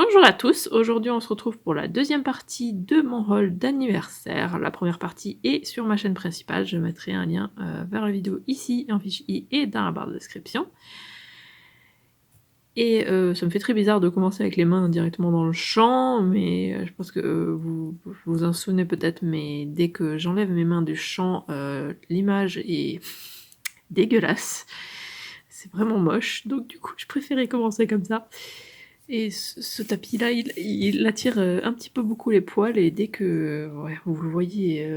Bonjour à tous, aujourd'hui on se retrouve pour la deuxième partie de mon rôle d'anniversaire. La première partie est sur ma chaîne principale, je mettrai un lien vers la vidéo ici, en fiche i et dans la barre de description. Et ça me fait très bizarre de commencer avec les mains directement dans le champ, mais je pense que vous vous en souvenez peut-être, mais dès que j'enlève mes mains du champ, l'image est dégueulasse. C'est vraiment moche, donc du coup je préférais commencer comme ça. Et ce tapis-là, il attire un petit peu beaucoup les poils, et dès que ouais, vous le voyez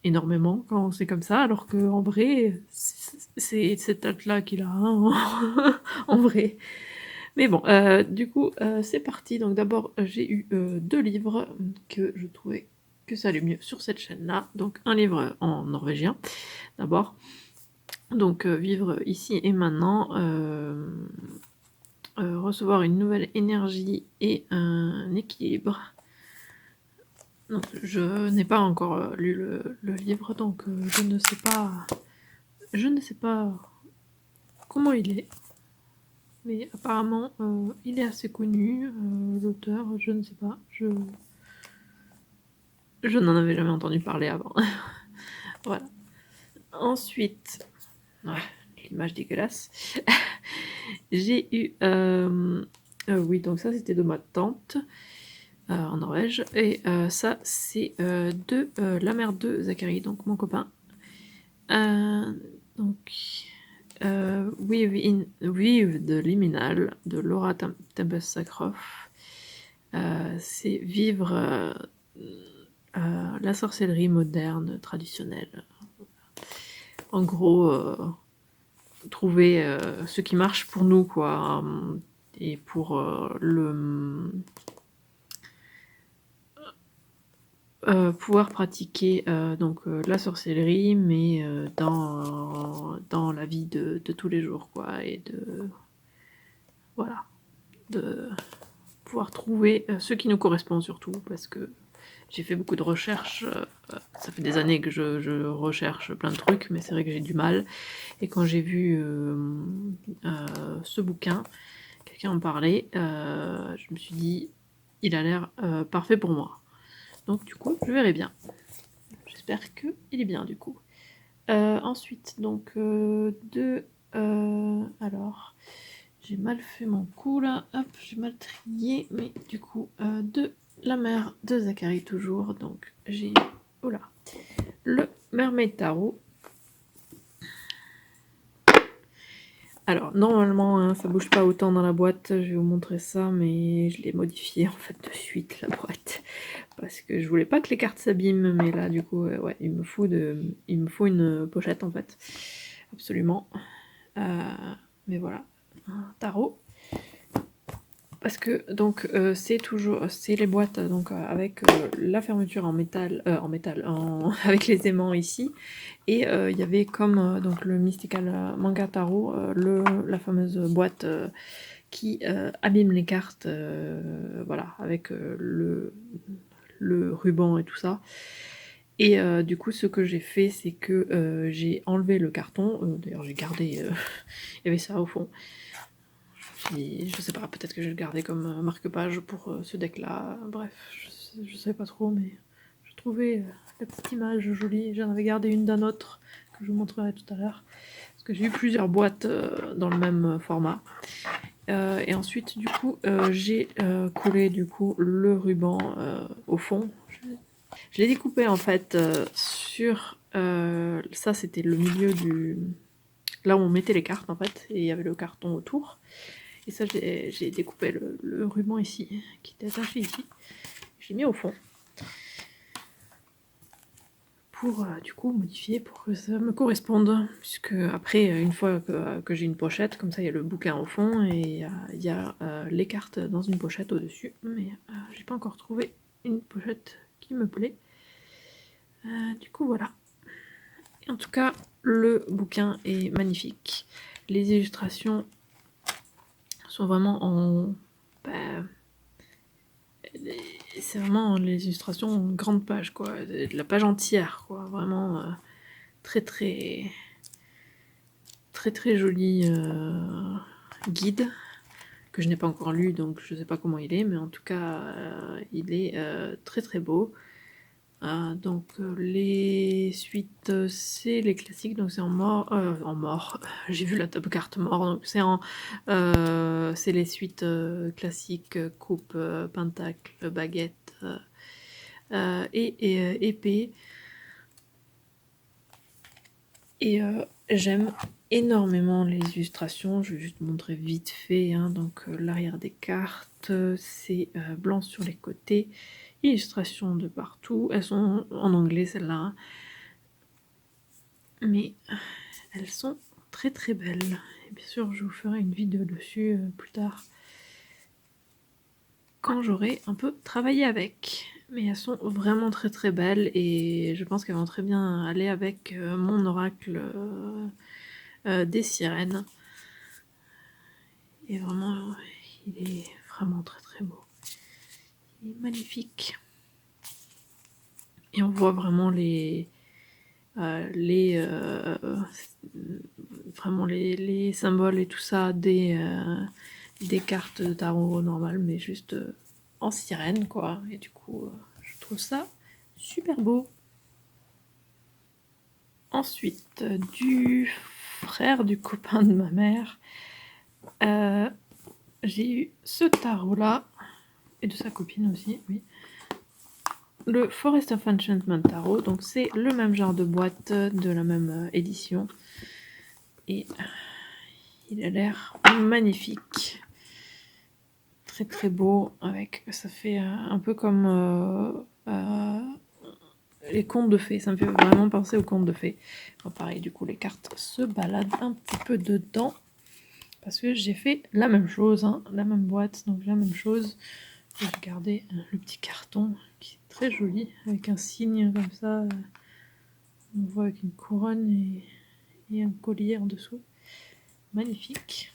énormément quand c'est comme ça, alors qu'en vrai, c'est cette tête-là qu'il a hein, en vrai. Mais bon, du coup, c'est parti. Donc d'abord, j'ai eu 2 livres que je trouvais que ça allait mieux sur cette chaîne-là. Donc un livre en norvégien, d'abord. Donc vivre ici et maintenant, recevoir une nouvelle énergie et un équilibre. Donc, je n'ai pas encore lu le livre, donc je ne sais pas comment il est. Mais apparemment, il est assez connu, l'auteur, je ne sais pas. Je n'en avais jamais entendu parler avant. Voilà. Ensuite, ouais, l'image dégueulasse. J'ai eu... oui, donc ça c'était de ma tante en Norvège. Et ça c'est de la mère de Zachary, donc mon copain. Donc... Weave de Liminal de Laura Tempest Sakroff. C'est vivre la sorcellerie moderne, traditionnelle. En gros, trouver ce qui marche pour nous, quoi. Et pour pouvoir pratiquer donc la sorcellerie, mais dans la vie de tous les jours, quoi. Et de... Voilà. De pouvoir trouver ce qui nous correspond surtout, parce que j'ai fait beaucoup de recherches, ça fait des années que je recherche plein de trucs, mais c'est vrai que j'ai du mal. Et quand j'ai vu ce bouquin, quelqu'un en parlait, je me suis dit, il a l'air parfait pour moi. Donc du coup, je verrai bien. J'espère qu'il est bien du coup. Ensuite, donc, alors, j'ai mal fait mon coup là, hop, j'ai mal trié, mais du coup, de la mère de Zachary toujours, donc j'ai eu, oh là, le Mermaid Tarot. Alors, normalement, hein, ça bouge pas autant dans la boîte, je vais vous montrer ça, mais je l'ai modifié en fait de suite, la boîte, parce que je voulais pas que les cartes s'abîment, mais là, du coup, ouais, il me faut une pochette en fait, absolument. Mais voilà, un tarot. Parce que donc c'est les boîtes donc avec la fermeture en métal, avec les aimants ici, et il y avait comme donc le Mystical Manga Tarot, la fameuse boîte qui abîme les cartes, voilà, avec le ruban et tout ça. Et du coup, ce que j'ai fait, c'est que j'ai enlevé le carton. D'ailleurs, j'ai gardé. Il y avait ça au fond. Je sais pas, peut-être que je vais le garder comme marque-page pour ce deck-là. Bref, je sais pas trop, mais je trouvais la petite image jolie. J'en avais gardé une d'un autre que je vous montrerai tout à l'heure. Parce que j'ai eu plusieurs boîtes dans le même format. Et ensuite, du coup, j'ai collé du coup le ruban au fond. Je l'ai découpé en fait sur... ça, c'était le milieu du... Là où on mettait les cartes en fait, et il y avait le carton autour. Et ça, j'ai découpé le ruban ici, qui était attaché ici. J'ai mis au fond. Pour du coup modifier pour que ça me corresponde. Puisque après, une fois que j'ai une pochette, comme ça il y a le bouquin au fond et il y a les cartes dans une pochette au-dessus. Mais j'ai pas encore trouvé une pochette qui me plaît. Du coup voilà. Et en tout cas, le bouquin est magnifique. Les illustrations sont vraiment en... Bah, c'est vraiment les illustrations en grande page, quoi. La page entière, quoi. Vraiment très très joli guide que je n'ai pas encore lu, donc je sais pas comment il est, mais en tout cas, il est très très beau. Donc les suites, c'est les classiques, donc c'est en mort, j'ai vu la top carte mort, donc c'est les suites classiques, coupe, pentacle, baguette et épée. Et j'aime énormément les illustrations, je vais juste montrer vite fait, hein. Donc l'arrière des cartes, c'est blanc sur les côtés, illustrations de partout, elles sont en anglais celles-là, hein. Mais elles sont très très belles. Et bien sûr, je vous ferai une vidéo dessus plus tard, quand j'aurai un peu travaillé avec. Mais elles sont vraiment très très belles et je pense qu'elles vont très bien aller avec mon oracle des sirènes. Et vraiment, il est vraiment très très beau. Il est magnifique. Et on voit vraiment vraiment les symboles et tout ça des cartes de tarot normales, mais juste en sirène, quoi. Et du coup, je trouve ça super beau. Ensuite, du frère du copain de ma mère, j'ai eu ce tarot-là, et de sa copine aussi, oui. Le Forest of Enchantment Tarot, donc c'est le même genre de boîte, de la même édition. Et il a l'air magnifique. Très très beau, ça fait un peu comme les contes de fées, ça me fait vraiment penser aux contes de fées. Bon, pareil, du coup les cartes se baladent un petit peu dedans, parce que j'ai fait la même chose, hein, la même boîte, donc la même chose. J'ai gardé le petit carton qui est très joli, avec un signe comme ça, on voit avec une couronne et un collier en dessous. Magnifique.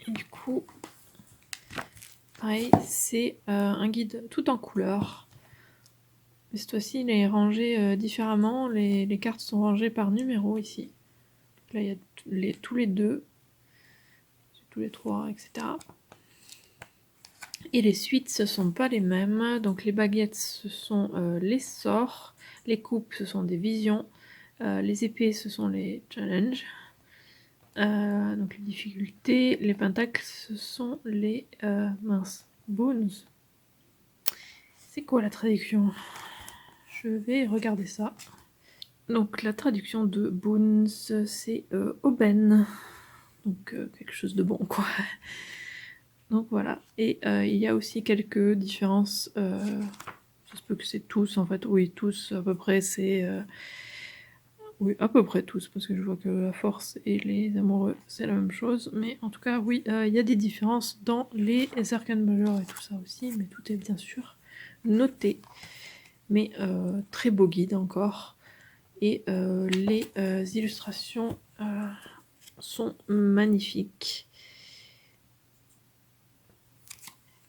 Et du coup, pareil, c'est un guide tout en couleurs. Mais cette fois-ci, il est rangé différemment. Les cartes sont rangées par numéro ici. Là, il y a tous les deux, tous les trois, etc. Et les suites, ce sont pas les mêmes. Donc les baguettes, ce sont les sorts. Les coupes, ce sont des visions. Les épées, ce sont les challenges. Donc les difficultés. Les pentacles, ce sont les boons. C'est quoi la traduction? Je vais regarder ça. Donc la traduction de boons, c'est aubaine. Donc quelque chose de bon, quoi. Donc voilà. Et il y a aussi quelques différences. Ça se peut que c'est tous, en fait. Oui, tous, à peu près, c'est... Oui, à peu près tous, parce que je vois que la force et les amoureux, c'est la même chose. Mais en tout cas, oui, il y a des différences dans les arcanes majeures et tout ça aussi, mais tout est bien sûr noté. Mais très beau guide encore. Et les illustrations sont magnifiques.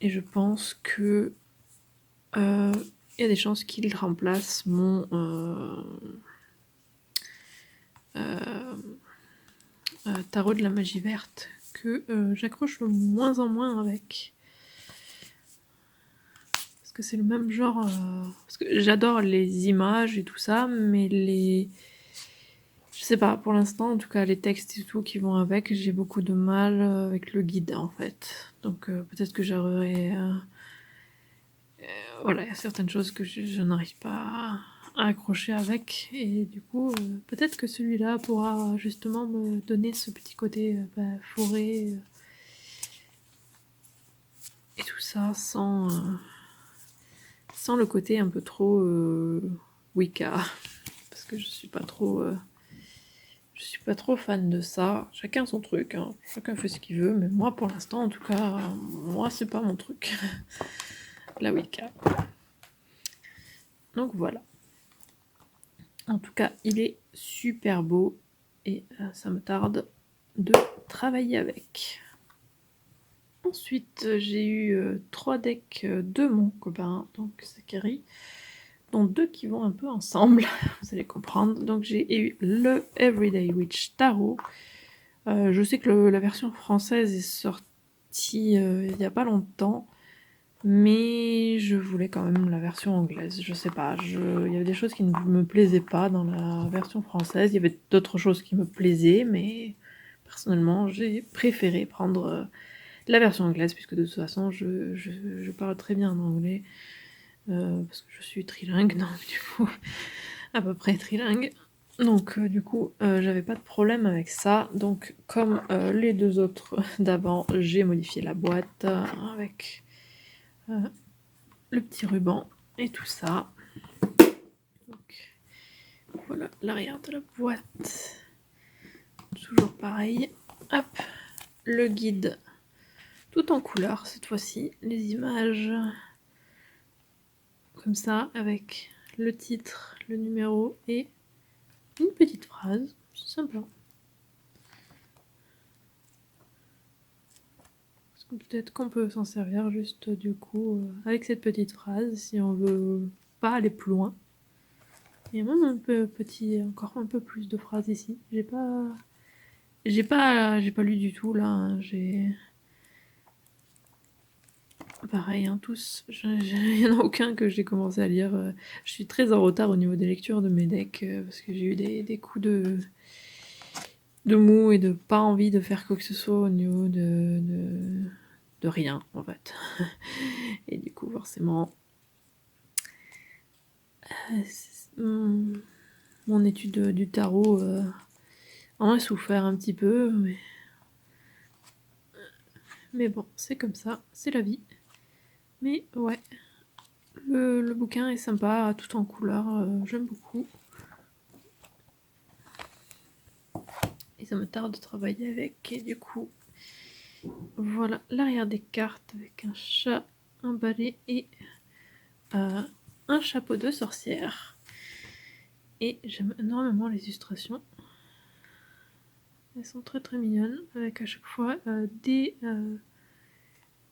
Et je pense que il y a des chances qu'il remplace mon tarot de la magie verte que j'accroche de moins en moins avec. Parce que c'est le même genre... Parce que j'adore les images et tout ça, mais les... Je sais pas, pour l'instant, en tout cas, les textes et tout qui vont avec, j'ai beaucoup de mal avec le guide, en fait. Donc peut-être que j'aurais... voilà, il y a certaines choses que je n'arrive pas à accrocher avec, et du coup, peut-être que celui-là pourra justement me donner ce petit côté forêt et tout ça, sans le côté un peu trop Wicca, parce que je suis pas trop fan de ça. Chacun son truc, hein. Chacun fait ce qu'il veut, mais moi pour l'instant, en tout cas, moi c'est pas mon truc, la Wicca. Donc voilà. En tout cas, il est super beau et ça me tarde de travailler avec. Ensuite, j'ai eu 3 decks de mon copain, donc Zachary, dont 2 qui vont un peu ensemble, vous allez comprendre. Donc j'ai eu le Everyday Witch Tarot, Je sais que la version française est sortie il n'y a pas longtemps, mais je voulais quand même la version anglaise. Je sais pas, il y avait des choses qui ne me plaisaient pas dans la version française. Il y avait d'autres choses qui me plaisaient, mais personnellement, j'ai préféré prendre la version anglaise, puisque de toute façon, je parle très bien en anglais, parce que je suis trilingue, donc du coup, à peu près trilingue. Donc du coup, j'avais pas de problème avec ça. Donc comme les deux autres d'avant, j'ai modifié la boîte avec le petit ruban et tout ça. Donc voilà l'arrière de la boîte. Toujours pareil. Hop, le guide tout en couleur cette fois-ci. Les images comme ça avec le titre, le numéro et une petite phrase. C'est sympa. Peut-être qu'on peut s'en servir juste du coup avec cette petite phrase si on veut pas aller plus loin. Il y a même un peu encore un peu plus de phrases ici. J'ai pas lu du tout là. Hein. J'ai pareil, hein, tous. Il y en a aucun que j'ai commencé à lire. Je suis très en retard au niveau des lectures de mes decks parce que j'ai eu des coups de mou et de pas envie de faire quoi que ce soit au niveau de rien en fait. Et du coup forcément mon étude du tarot en a souffert un petit peu, mais bon, c'est comme ça, c'est la vie. Mais ouais, le bouquin est sympa, tout en couleur, j'aime beaucoup. Et ça me tarde de travailler avec, et du coup, voilà l'arrière des cartes avec un chat, un balai et un chapeau de sorcière. Et j'aime énormément les illustrations. Elles sont très très mignonnes, avec à chaque fois des...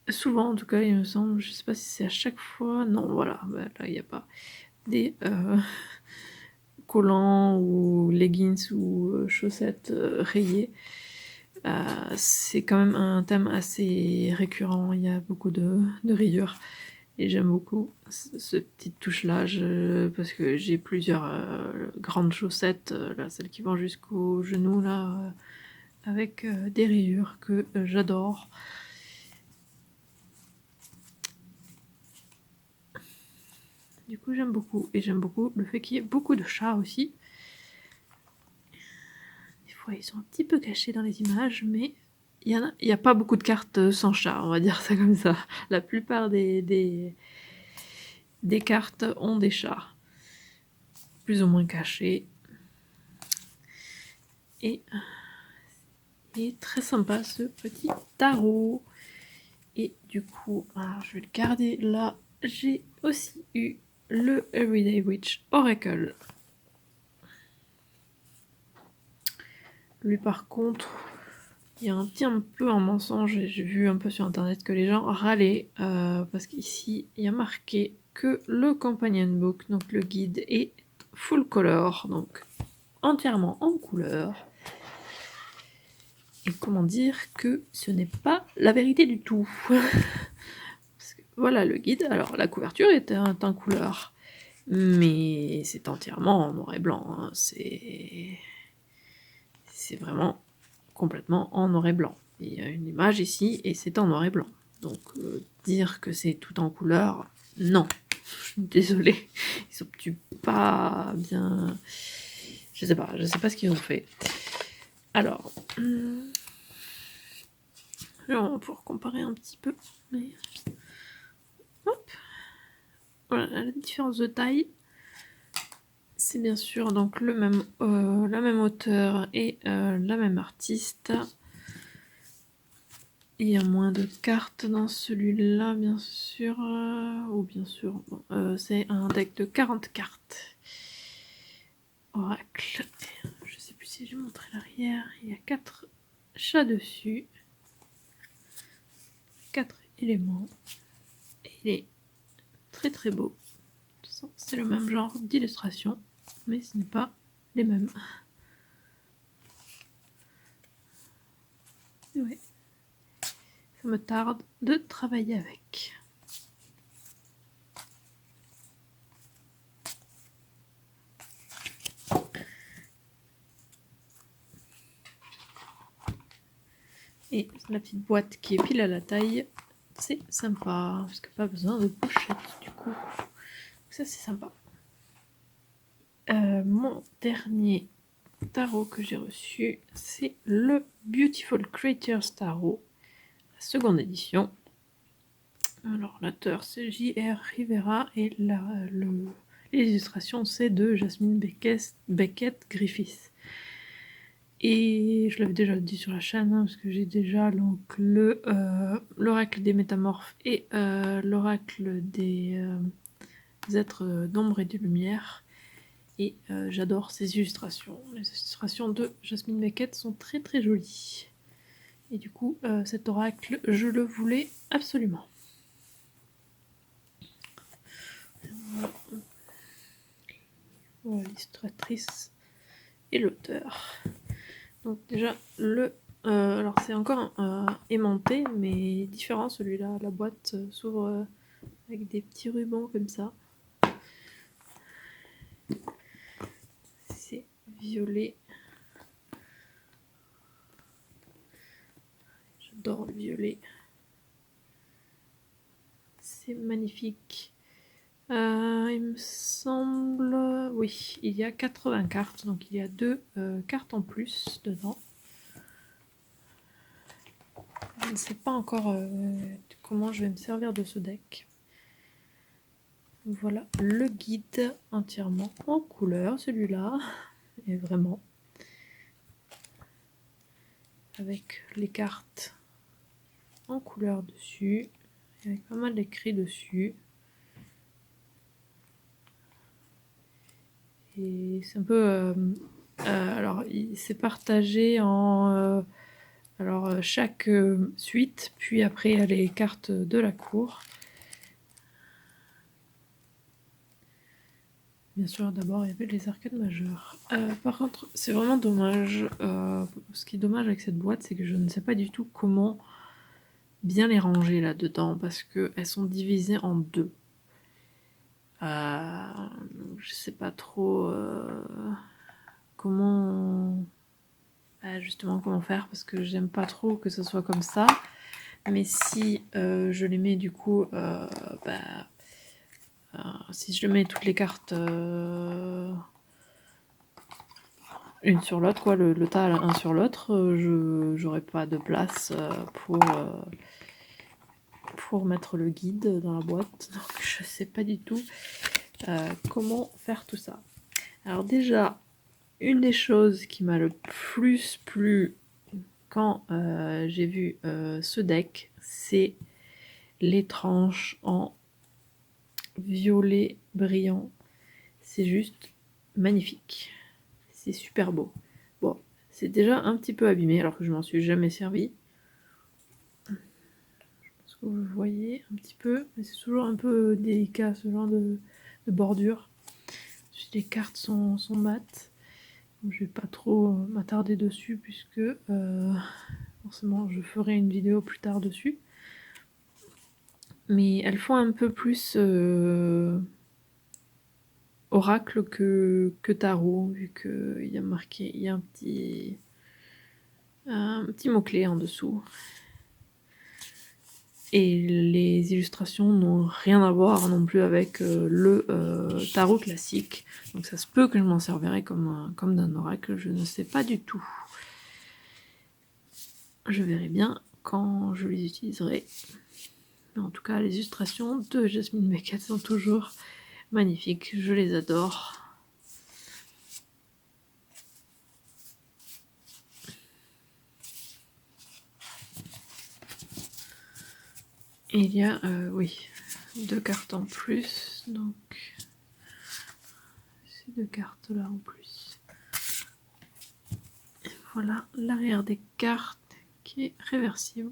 souvent en tout cas il me semble, je sais pas si c'est à chaque fois, non voilà, bah, là il n'y a pas des collants ou leggings ou chaussettes rayées. C'est quand même un thème assez récurrent, il y a beaucoup de rayures. Et j'aime beaucoup ce petite touche là parce que j'ai plusieurs grandes chaussettes, là, celles qui vont jusqu'au genou là, avec des rayures que j'adore. Du coup j'aime beaucoup, et j'aime beaucoup le fait qu'il y ait beaucoup de chats aussi. Des fois ils sont un petit peu cachés dans les images, mais il y a pas beaucoup de cartes sans chat, on va dire ça comme ça. La plupart des cartes ont des chats, plus ou moins cachés. Et très sympa ce petit tarot. Et du coup, alors je vais le garder là. J'ai aussi eu le Everyday Witch Oracle. Lui par contre, il y a un petit un peu un mensonge, et j'ai vu un peu sur internet que les gens râlaient parce qu'ici il y a marqué que le companion book, donc le guide, est full color, donc entièrement en couleur. Et comment dire que ce n'est pas la vérité du tout. Parce que, voilà le guide, alors la couverture est en couleur, mais c'est entièrement en noir et blanc, hein. C'est vraiment complètement en noir et blanc. Il y a une image ici et c'est en noir et blanc. Donc dire que c'est tout en couleur, non. Je suis désolée. Ils sont pas bien... Je sais pas ce qu'ils ont fait. Alors, pour comparer un petit peu, mais... Hop. Voilà, la différence de taille, c'est bien sûr donc la même auteur et la même artiste. Il y a moins de cartes dans celui-là, bien sûr. Ou bien sûr, bon, c'est un deck de 40 cartes. Oracle. Je sais plus si j'ai montré l'arrière. Il y a 4 chats dessus. 4 éléments. Et il est très très beau. C'est le même genre d'illustration, mais ce n'est pas les mêmes. Ouais. Ça me tarde de travailler avec. Et la petite boîte qui est pile à la taille, c'est sympa, parce que pas besoin de pochette du coup. Ça c'est sympa. Mon dernier tarot que j'ai reçu, c'est le Beautiful Creatures Tarot, la seconde édition. Alors l'auteur c'est J.R. Rivera et l'illustration c'est de Jasmine Beckett Griffiths. Et je l'avais déjà dit sur la chaîne, parce que j'ai déjà donc l'oracle des métamorphes et l'oracle des êtres d'ombre et de lumière. Et j'adore ces illustrations. Les illustrations de Jasmine Beckett sont très très jolies. Et du coup, cet oracle, je le voulais absolument. Voilà l'illustratrice et l'auteur. Donc déjà, alors c'est encore aimanté, mais différent celui-là. La boîte s'ouvre avec des petits rubans comme ça. C'est violet. J'adore le violet. C'est magnifique. Il me semble... Oui, il y a 80 cartes, donc il y a 2 cartes en plus dedans. Je ne sais pas encore comment je vais me servir de ce deck. Voilà le guide entièrement en couleur, celui-là. Et vraiment. Avec les cartes en couleur dessus. Avec pas mal d'écrits dessus. Et c'est un peu... alors, c'est partagé en... chaque suite, puis après il y a les cartes de la cour. Bien sûr, d'abord il y avait les arcades majeures. Par contre, c'est vraiment dommage. Ce qui est dommage avec cette boîte, c'est que je ne sais pas du tout comment bien les ranger là-dedans, parce qu'elles sont divisées en 2. Je sais pas trop comment... justement comment faire, parce que j'aime pas trop que ce soit comme ça. Mais si je les mets du coup... si je mets toutes les cartes une sur l'autre, quoi, le tas l'un sur l'autre, j'aurais pas de place pour mettre le guide dans la boîte. Donc je sais pas du tout comment faire tout ça. Alors déjà, une des choses qui m'a le plus plu quand j'ai vu ce deck, c'est les tranches en violet brillant. C'est juste magnifique. C'est super beau. Bon, c'est déjà un petit peu abîmé alors que je m'en suis jamais servi. Je pense que vous voyez un petit peu, mais c'est toujours un peu délicat ce genre de bordure. Les cartes sont mates. Je vais pas trop m'attarder dessus puisque forcément je ferai une vidéo plus tard dessus. Mais elles font un peu plus oracle que tarot, vu qu'il y a marqué, il y a un petit mot-clé en dessous. Et les illustrations n'ont rien à voir non plus avec le tarot classique. Donc ça se peut que je m'en servirai comme d'un oracle, je ne sais pas du tout. Je verrai bien quand je les utiliserai. Mais en tout cas, les illustrations de Jasmine Beckett sont toujours magnifiques, je les adore. Et il y a, oui, 2 cartes en plus, donc ces 2 cartes là en plus. Et voilà l'arrière des cartes qui est réversible.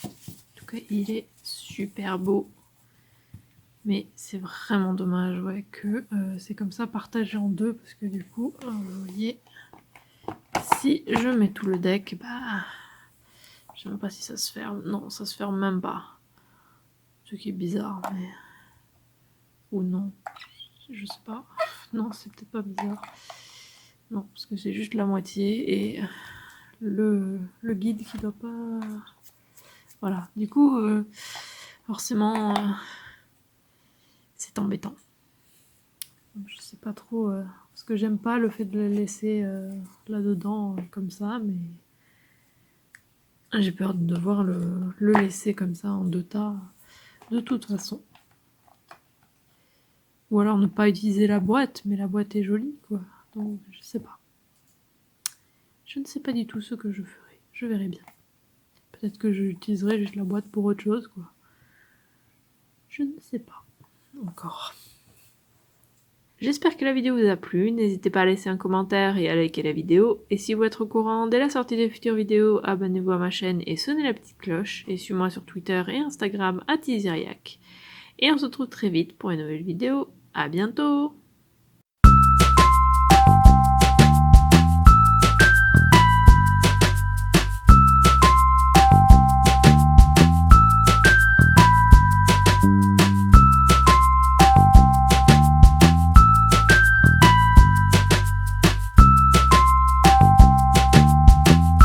En tout cas, il est super beau. Mais c'est vraiment dommage que c'est comme ça partagé en 2, parce que du coup, vous voyez, si je mets tout le deck, bah... Je sais même pas si ça se ferme. Non, ça se ferme même pas. Ce qui est bizarre, mais... Ou non. Je sais pas. Non, c'est peut-être pas bizarre. Non, parce que c'est juste la moitié et le guide qui doit pas... Voilà. Du coup, forcément, c'est embêtant. Je sais pas trop... parce que j'aime pas le fait de le laisser là-dedans comme ça, mais... J'ai peur de devoir le laisser comme ça en 2 tas, de toute façon. Ou alors ne pas utiliser la boîte, mais la boîte est jolie, quoi. Donc, je sais pas. Je ne sais pas du tout ce que je ferai. Je verrai bien. Peut-être que j'utiliserai juste la boîte pour autre chose, quoi. Je ne sais pas. Encore. J'espère que la vidéo vous a plu. N'hésitez pas à laisser un commentaire et à liker la vidéo. Et si vous êtes au courant dès la sortie des futures vidéos, abonnez-vous à ma chaîne et sonnez la petite cloche. Et suivez-moi sur Twitter et Instagram @Iziriac. Et on se retrouve très vite pour une nouvelle vidéo. À bientôt!